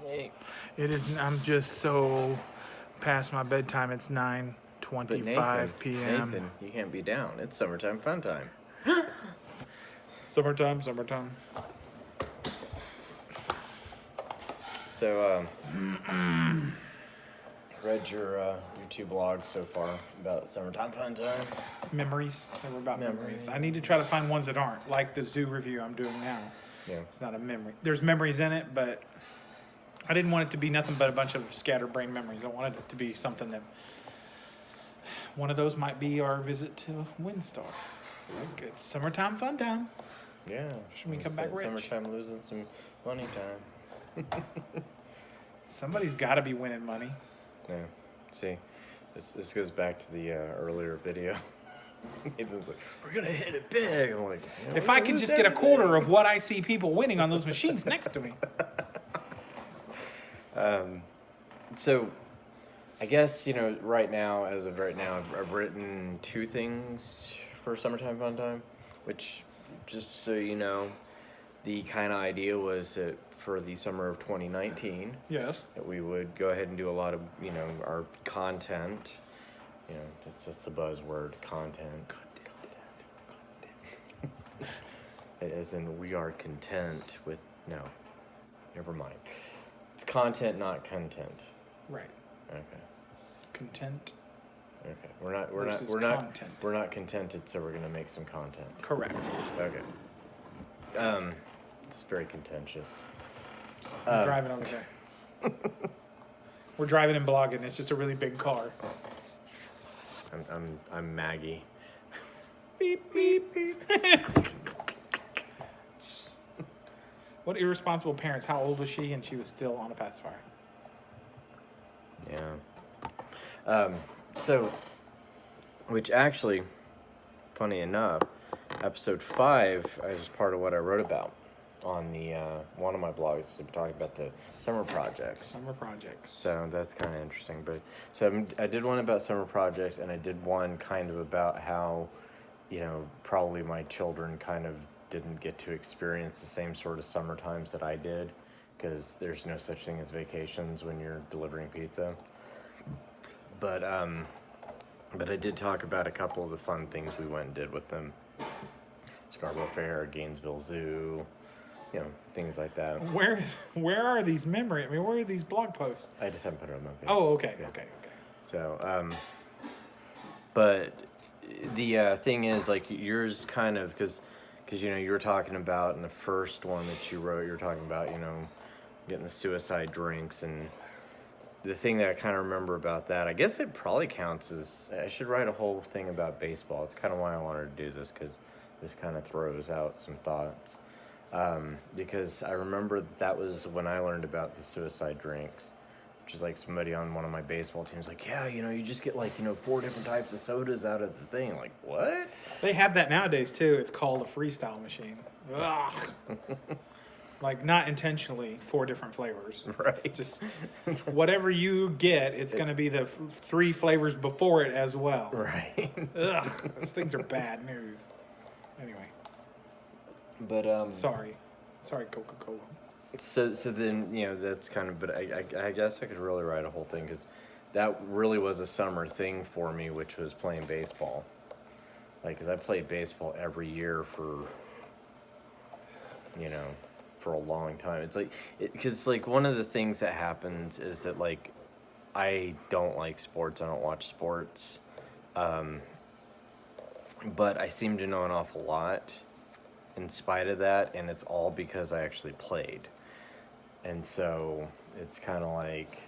Hey. It is. I'm just so past my bedtime. It's But 9:25 p.m. Nathan, you can't be down. It's summertime fun time. Summertime, summertime. So, read your two blogs so far about summertime fun time. Memories. They were about memories. Memories. I need to try to find ones that aren't, like the zoo review I'm doing now. Yeah. It's not a memory. There's memories in it, but I didn't want it to be nothing but a bunch of scatterbrained memories. I wanted it to be something that. One of those might be our visit to Windstar. Like, it's summertime fun time. Yeah. Should we come back rich? Summertime losing some money time. Somebody's got to be winning money. Yeah. See, this goes back to the earlier video. Nathan's like, we're gonna hit it big. I'm like, yeah, If I could just get a quarter of what I see people winning on those machines next to me. So, I guess, right now, as of right now, I've written two things for Summertime Fun Time, which, just so you know, the kind of idea was that for the summer of 2019, Yes. that we would go ahead and do a lot of, our content, that's the buzzword, content. As in, we are content with, no, never mind. It's content, not content. Right. Okay. Content. Okay. Versus We're content. not contented, so we're gonna make some content. Correct. Okay. It's very contentious. I'm driving over there. We're driving and blogging. It's just a really big car. I'm Maggie. Beep, beep, beep. What irresponsible parents. How old was she? And she was still on a pacifier. Yeah. So, which actually, funny enough, episode 5 is part of what I wrote about on the one of my blogs, talking about the summer projects. Summer projects. So that's kind of interesting. But so I did one about summer projects, and I did one kind of about how, probably my children kind of didn't get to experience the same sort of summer times that I did, because there's no such thing as vacations when you're delivering pizza. But I did talk about a couple of the fun things we went and did with them. Scarborough Fair, Gainesville Zoo, things like that. Where are these memories? I mean, where are these blog posts? I just haven't put it on my page. Oh, okay, Yeah. okay. So, but the thing is, like, yours kind of, because you were talking about in the first one that you wrote, you were talking about, getting the suicide drinks, and the thing that I kind of remember about that, I guess it probably counts as, I should write a whole thing about baseball. It's kind of why I wanted to do this, because this kind of throws out some thoughts. Because I remember that was when I learned about the suicide drinks, which is like somebody on one of my baseball teams like, yeah, you just get like, 4 different types of sodas out of the thing. Like, what? They have that nowadays too. It's called a freestyle machine. Ugh. Like, not intentionally 4 different flavors. Right. It's just whatever you get, it's going to be the 3 flavors before it as well. Right. Ugh. Those things are bad news. Anyway. But Sorry, Coca-Cola. So then, that's kind of, but I guess I could really write a whole thing, because that really was a summer thing for me, which was playing baseball. Like, because I played baseball every year for a long time. It's like, because like one of the things that happens is that, like, I don't like sports. I don't watch sports. But I seem to know an awful lot in spite of that, and it's all because I actually played. And so it's kind of like,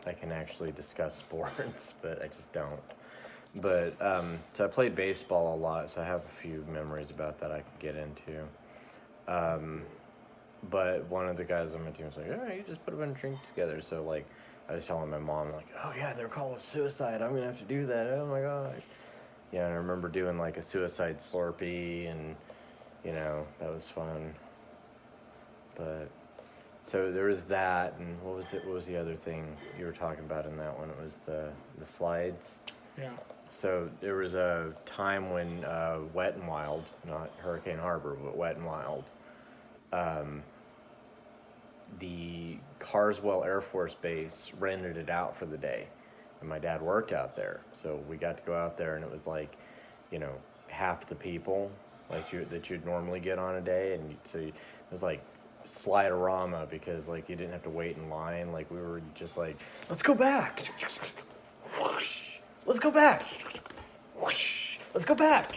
I can actually discuss sports, but I just don't. But, so I played baseball a lot, so I have a few memories about that I could get into. But one of the guys on my team was like, oh, you just put a bunch of drinks together. So, like, I was telling my mom, like, oh, yeah, they're called suicide. I'm going to have to do that. Oh, my gosh. Yeah, and I remember doing, like, a suicide Slurpee, and, that was fun. But, so there was that, and what was the other thing you were talking about in that one? It was the slides. Yeah. So there was a time when Wet and Wild, not Hurricane Harbor, but Wet and Wild, the Carswell Air Force Base rented it out for the day, and my dad worked out there, so we got to go out there, and it was like, you know, half the people that you'd normally get on a day, and it was like slide-a-rama, because like you didn't have to wait in line. Like we were just like, let's go back, let's go back, let's go back.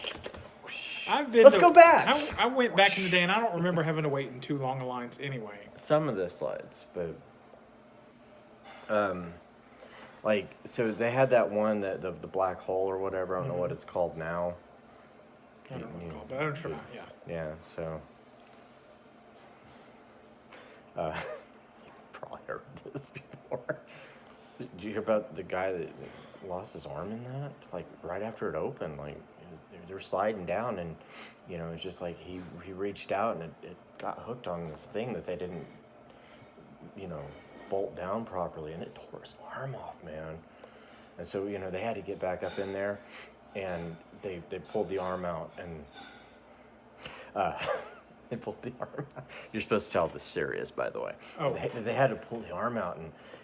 Let's go back. I went back in the day, and I don't remember having to wait in too long lines anyway. Some of the slides, but like, so they had that one, that the black hole or whatever. I don't know what it's called now. I don't know what it's called, but I'm sure not. Yeah. Yeah. So you probably heard this before. Did you hear about the guy that lost his arm in that? Like right after it opened, like they were sliding down, and you know, it's just like he reached out, and it got hooked on this thing that they didn't, you know, bolt down properly, and it tore his arm off, man. And so, you know, they had to get back up in there, and they pulled the arm out, and they pulled the arm out. You're supposed to tell this serious, by the way. Oh. They had to pull the arm out,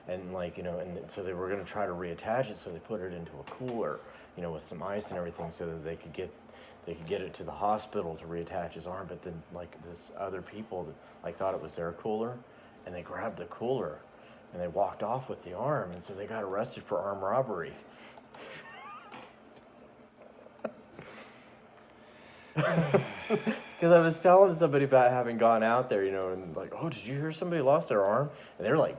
and like, you know, and so they were going to try to reattach it, so they put it into a cooler, you know, with some ice and everything, so that they could get it to the hospital to reattach his arm. But then, like, this other people that, like, thought it was their cooler, and they grabbed the cooler, and they walked off with the arm, and so they got arrested for armed robbery. Because I was telling somebody about having gone out there, you know, and like, oh, did you hear somebody lost their arm? And they're like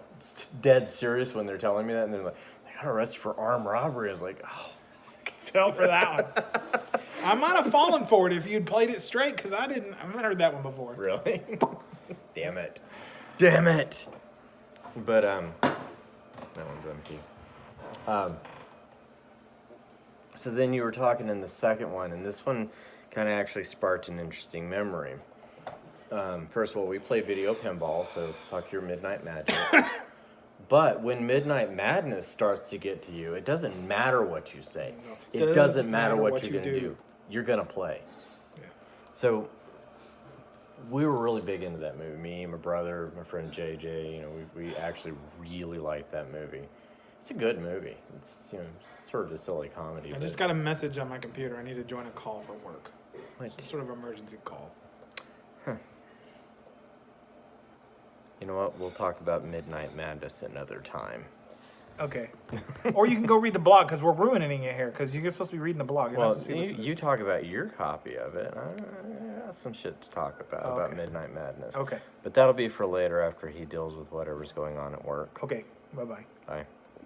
dead serious when they're telling me that, and they're like, they got arrested for armed robbery. I was like, oh, Fell for that one. I might have fallen for it if you'd played it straight, because I haven't heard that one before. really? Damn it. But that one's empty. So then you were talking in the second one, and this one kind of actually sparked an interesting memory. First of all, we play video pinball, so fuck your Midnight Magic. But when Midnight Madness starts to get to you, it doesn't matter what you say. It doesn't matter what you're going to do. You're going to play. Yeah. So we were really big into that movie. Me, my brother, my friend JJ, you know, we actually really liked that movie. It's a good movie. It's, you know, sort of a silly comedy. I just got a message on my computer. I need to join a call for work. What? Some sort of emergency call. You know what? We'll talk about Midnight Madness another time. Okay. Or you can go read the blog, because we're ruining it here, because you're supposed to be reading the blog. You're not Well, supposed to be listening. you talk about your copy of it. I got some shit to talk about Okay. Midnight Madness. Okay. But that'll be for later, after he deals with whatever's going on at work. Okay. Bye-bye. Bye.